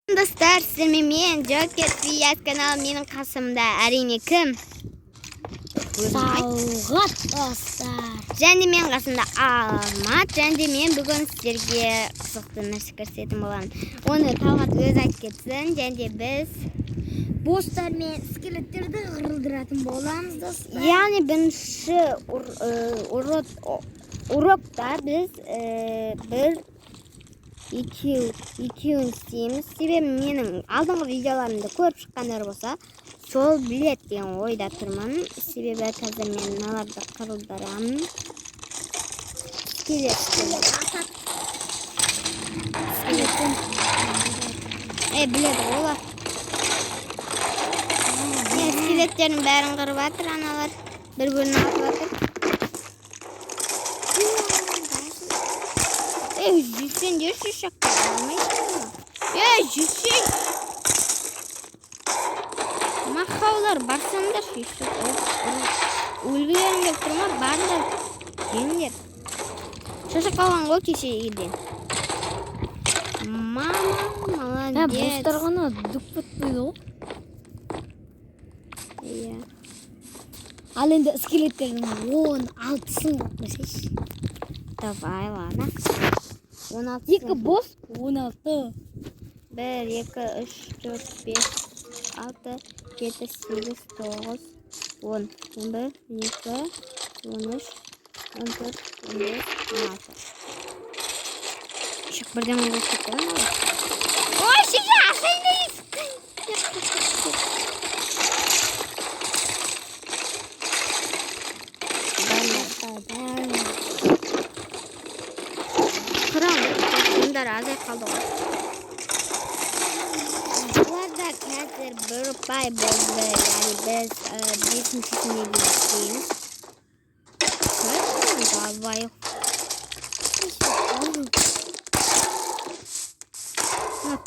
Dostlar, sizlerle men Joker Viyas kanal mening qasimda әрине кім? Салғат достар. Және мен қасымда Алмат. Және мен бүгін сіздерге қызықты нәрсе көрсететін боламын. Оны Талғат өзі айтып кетсін. Және біз Бостар мен скелеттерді қырылдыратын боламыз достар. яғни бірінші урокта біз екеуін істейміз. Себебі менің алдыңғы видеоларымды көріп шыққандар болса, сол білет деген ойда тұрмын. Себебі қазір мен мыналарды қырылдырамын. Скелет. Біледі олар. Скелеттердің бәрін қырып жатыр, аналар бір-бірін алып жатыр. Жүрсен жүрші шаққа алмайсың. Жүрсен. Мақаулар барсаңдар шешіп. Өлгілерің деп тұрма, барындар. Жеңдер. Шашақ қалған ғой кешегіден. Мама, молодец. Бостар ғана дүк бітпейді ғой. Ал енді скелеттердің 16-сын қойсайшы. Давай, ладно. 16. Екі бос 16. 1, 2, 3, 4, 5, 6, 7, 8, 9, 10, 11, 12, 13, 14, 15, 16. Шық бірден олып кетті ғой мала. Ой, шеге ашайдайыз! Bunlar azay kaldı. Bunlarda қазір bir pay болды. Yani biz beşincisine birlikteyiz. Давай.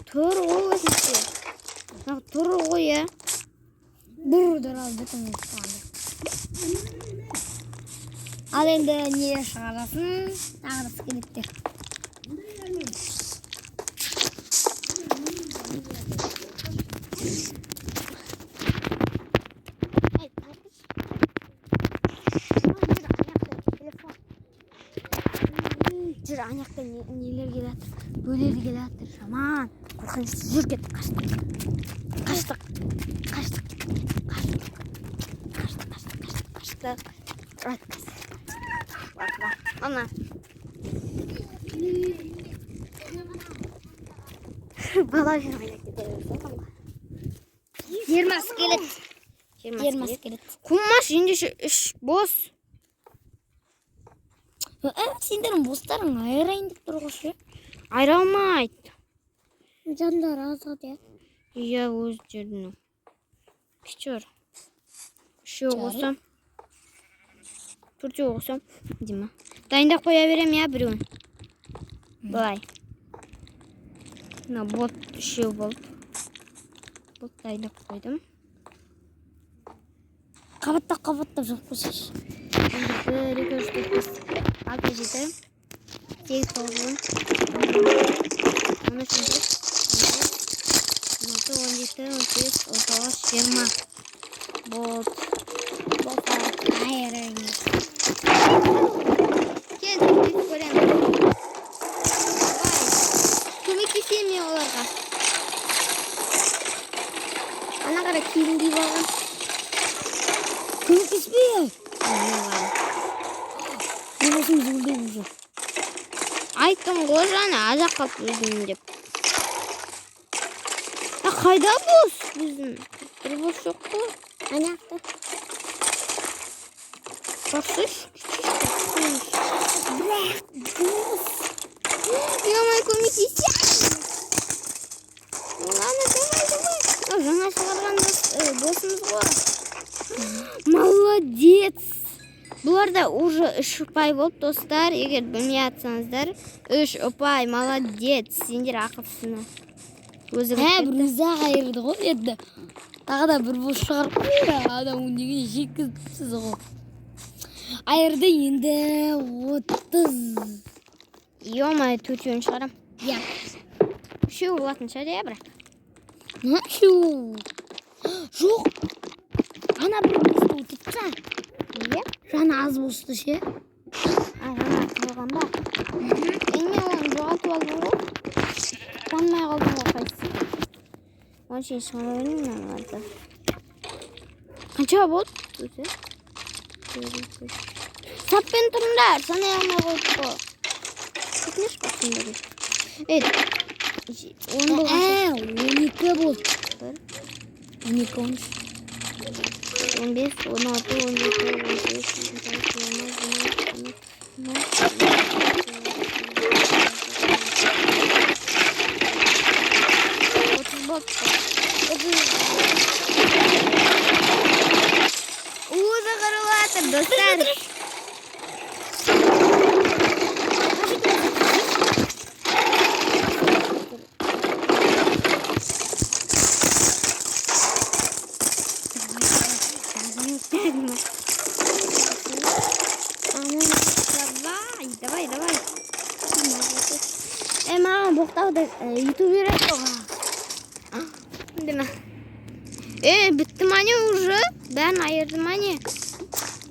Tur olmasın. Tur o ya. Buradan aldık onu sandım. Al енді не шығарасын? Тағы скелеттер. Жүр, аяқта нелер келе жатыр. Бөлер келе жатыр. Жаман. Қорқынышты жүр кетті. Қаштық. Ана. Бала жүрмейді кетеді. 20 скелет. 20 скелет. Құмаш, ендеше 3 бос. Сендердің бостарың айырайын деп тұр ғой. Айыра алмайды. Жандар азады. Иә, өз жердің. Күшір. Үшеу қосам. Төртеу қосам. Дейма. Дайындап қоя берем, я біреуін. Былай. Бот үшеу болды. Бот дайындап қойдым. Қабаттап жоқ қойсайшы. 1, 2, 3, 4, 5, 6, 7, 8, 9, 10, 11, 12, 13, 14, 15, 20. Бот. Айырайын. Кел, біз көреміз. Көмектесем мен оларға. Ана қара келін дейіп алған. Көмектеспей. Босымыз өлдей уже. Айттым ғой жаңа, азақ қалып өзім деп. Қайда бос біздің? Бір бос жоқ қой. Аяқты. Бақсыш. Бірақ бос. Емай көмектесем. Ладно, давай. Жаңа шығарған босымыз ғой. Молодец. Бұларда уже 3 ұпай болды, достар. Егер білмей атсаңыздар, 3 ұпай, молодец. Сендер ақылсына. Бір өзі қайырды ғой еді. Тағы да бір бос шығарып қойды. Адам өндеген жеккізіпсіз ғой. Айырды енді 30. 30. 4-өн шығарам. Иә. Үшеу болатын шығар, иә, бірақ. Нашу. Жоқ. Ана бір босты отыртса. Иә? Жаны аз босты ше. Жаңа қалған ба? Мен оны жоғалтып алдым ғой. Танымай қалдым ғой қайсы. Оның үшін шығара бермеймін аналарды. Қанша болды? Саппен тұрыңдар, санай алмай қойдық қой. Кетмеш бақсын бері. 10 болған. 12 болды. 12, 13. 15, 16, 17, 18, қырылатыр, достар. Давай. Маған боқтауды ютуб береді оға. Деме. Бітті мане уже? Бәрін айырды мане?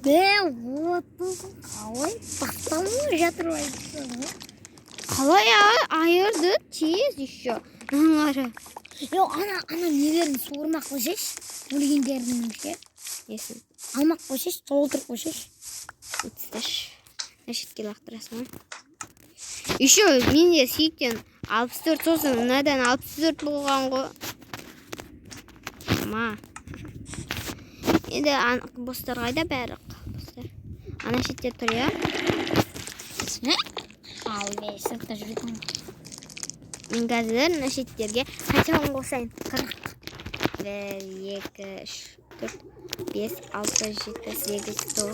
Қалай басталмай жатыр айтсын. Қалай айырды? Тез еще. Аңары. Ана нелерін суырмақ қойшаш. Өлгендерінің ше. Есін. Алмақ қойшаш, толтырып қойшаш. Үтістіш. Әшетке лақтырасың. Еще менде сүйіктен 64 сосын ұнадан 64 болған ғой. Ма. Енді бостар қайда бәрі бостар. Ана шетте тұр, я? Ал бе, сыртта жүретін. Мен қазір ана шеттерге қаншауын қосайын? 40. 1, 2, 3, 4, 5, 6, 7, 8, 9,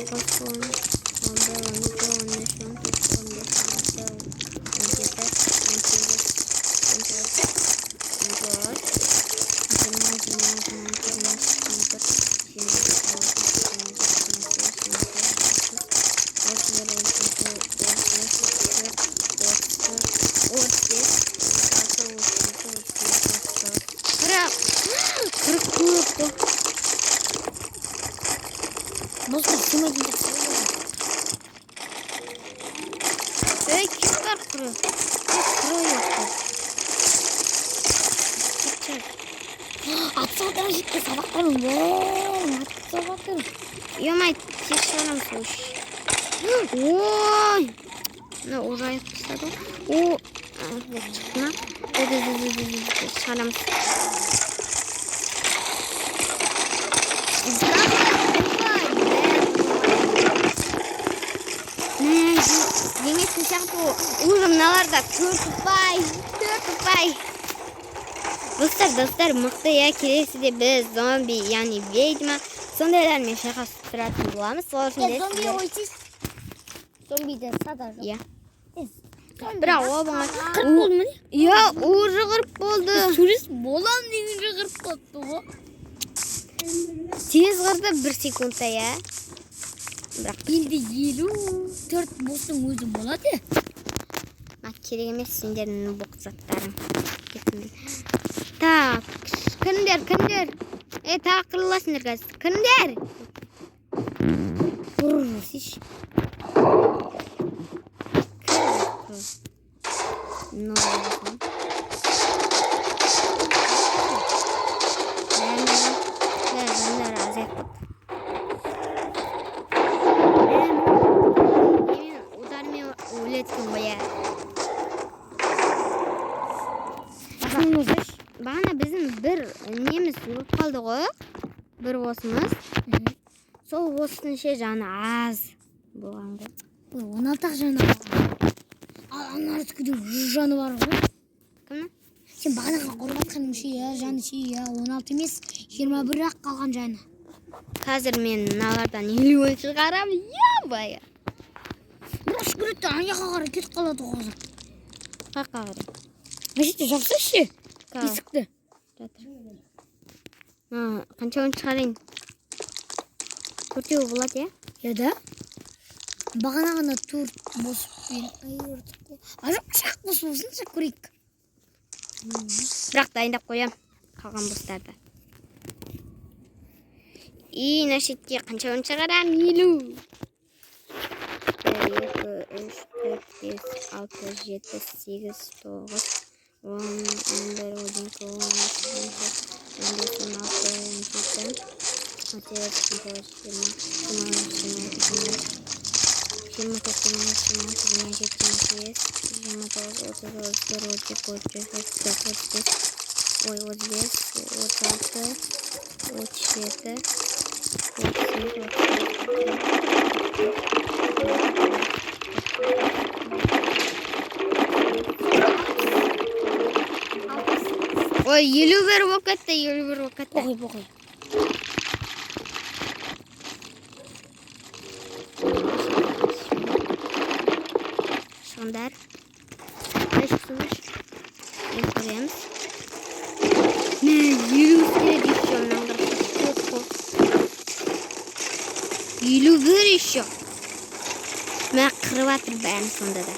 Бостар сүймейтін жақсы. Kim var kuru? Kuru yok. Атсалдан жетті сабақтарым. Сабақтарым. Ё-май, тез шарам слушай. Ой! Ну, уже я писала. О! Çıkma. Şaram. Yemek bu. Уже мыналарда төрт ұпай. Достар, мықты я келесіде біз зомби, яғни ведьма, сондайлармен шайқасып тұратын боламыз. Зомби ойсыз. Зомбиді сада жоқ. Иә. Бірақ о бұңа. 40 болды ма не? Иә, уже 40 болды. Сурес болам дегенше 40 болыпты ғой. Тез қырды 1 секундта, я. Бірақ Енді 54 болсын өзі болады. Керек емес сендердің боқ заттарың. Так, кіріңдер. Тағы қырыласыңдар қазір. Кіріңдер. Ұрсыш. Бағана біздің бір неміз өліп қалды ғой. Бір осымыз. Сол осының ше жаны аз болған ғой. 16 жаны бар. Ал анардікіде 100 жаны бар ғой. Кімнің? Сен бағанаға қорғатқаның ше я, жаны ше я, 16 емес, 21-ақ қалған жаны. Қазір мен мыналардан 50 шығарам. Я-бая. Бірақ шүкіретті аяққа қарай кетіп қалады ғой. Қаққа қарай. Мәжетте жақсы ше. Есікті. Қаншауын шығарайын? 4 болады, я? Еді? Бағана ғана 4 босып бен айырдық қой. Ажып шақ бос болсын, көрейік. Бірақ дайындап қоям. қалған бостарды. Мына шетке қанша ойын шығарам? 50. 1, 2, 3, 4, 5, 6, 7, 8, 9, 10, 11, 12, 13, Ой, 51 болып кетті, 51 болып кетті. Боқой. Шығындар. Қайшықсыңыз. Мен көреміз. Мә, 53 еще. 51 еще. Мә, қырып атыр бәрін сонда да.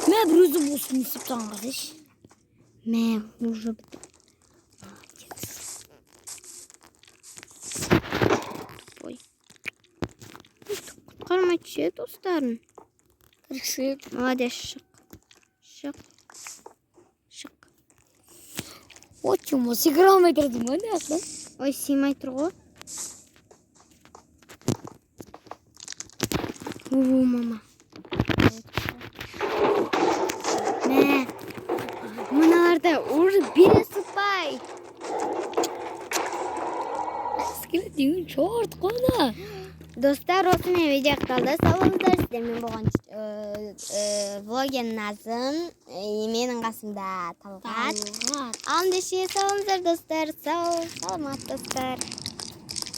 Мә, бірізі болсын есептен қардаш. Мә, уже бітті. Ой. Құтқармай түше, достарын. Кіріксіп. Молодец, шық. Отчым, секіре алмай тұрдым, ма, не ақпен? Ой, сыймай тұр ғой. Мама. Мә, мыналарда уже бере сұпай. Скелет деген шорт қойда. Достар, осымен видео аяқталды. Сау болыңыздар. Сіздермен болған влогер Назым, менің қасымда Талғат. Ал ендеше сау болыңыздар, достар. Сау, саламат достар.